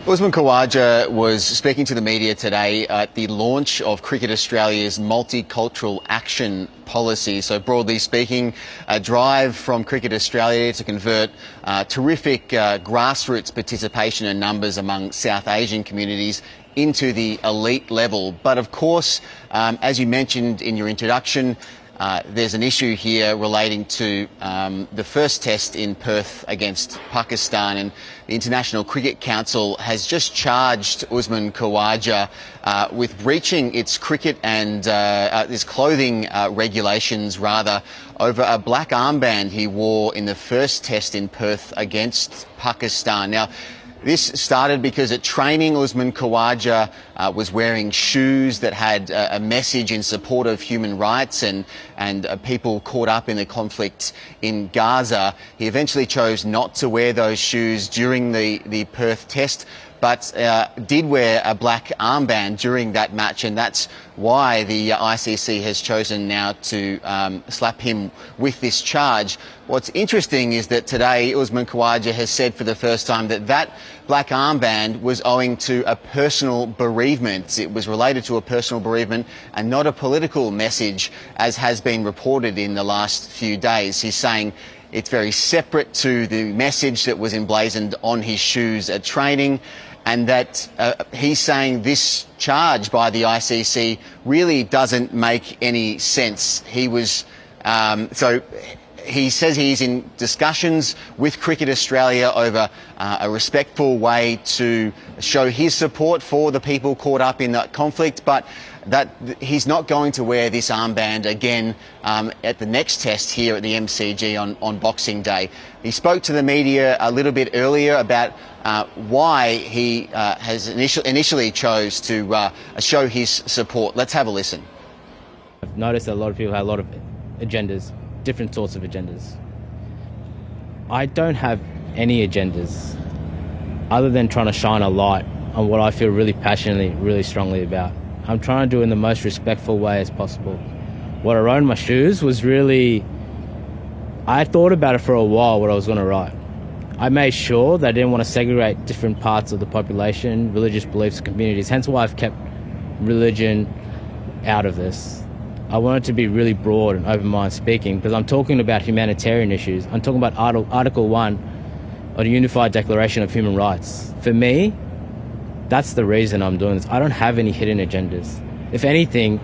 Usman Khawaja was speaking to the media today at the launch of Cricket Australia's multicultural action policy. So broadly speaking, a drive from Cricket Australia to convert terrific grassroots participation and numbers among South Asian communities into the elite level. But of course, as you mentioned in your introduction, there's an issue here relating to the first test in Perth against Pakistan, and the International Cricket Council has just charged Usman Khawaja with breaching its cricket and its clothing regulations, rather, over a black armband he wore in the first test in Perth against Pakistan. Now, this started because at training, Usman Khawaja was wearing shoes that had a message in support of human rights and people caught up in the conflict in Gaza. He eventually chose not to wear those shoes during the Perth test, but did wear a black armband during that match, and that's why the ICC has chosen now to slap him with this charge. What's interesting is that today Usman Khawaja has said for the first time that that black armband was owing to a personal bereavement. It was related to a personal bereavement and not a political message, as has been reported in the last few days. He's saying it's very separate to the message that was emblazoned on his shoes at training, and that he's saying this charge by the ICC really doesn't make any sense. He says he's in discussions with Cricket Australia over a respectful way to show his support for the people caught up in that conflict, but that he's not going to wear this armband again at the next test here at the MCG on Boxing Day. He spoke to the media a little bit earlier about why he has initially chose to show his support. Let's have a listen. I've noticed that a lot of people have a lot of agendas, different sorts of agendas. I don't have any agendas other than trying to shine a light on what I feel really passionately, really strongly about. I'm trying to do it in the most respectful way as possible. What I wrote in my shoes was really, I had thought about it for a while what I was going to write. I made sure that I didn't want to segregate different parts of the population, religious beliefs, communities, hence why I've kept religion out of this. I want it to be really broad and open-minded speaking, because I'm talking about humanitarian issues. I'm talking about Article 1 of the Unified Declaration of Human Rights. For me, that's the reason I'm doing this. I don't have any hidden agendas. If anything,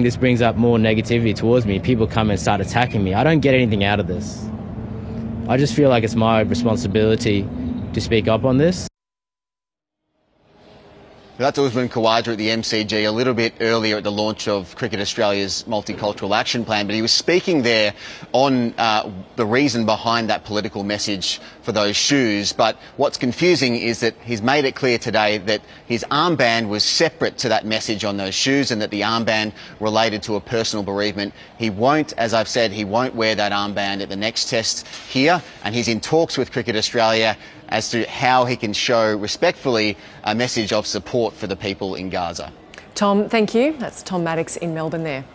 this brings up more negativity towards me. People come and start attacking me. I don't get anything out of this. I just feel like it's my responsibility to speak up on this. That's Usman Khawaja at the MCG a little bit earlier at the launch of Cricket Australia's multicultural action plan, but he was speaking there on the reason behind that political message for those shoes. But what's confusing is that he's made it clear today that his armband was separate to that message on those shoes, and that the armband related to a personal bereavement. He won't, as I've said, he won't wear that armband at the next test here, and he's in talks with Cricket Australia as to how he can show respectfully a message of support for the people in Gaza. Tom, thank you. That's Tom Maddox in Melbourne there.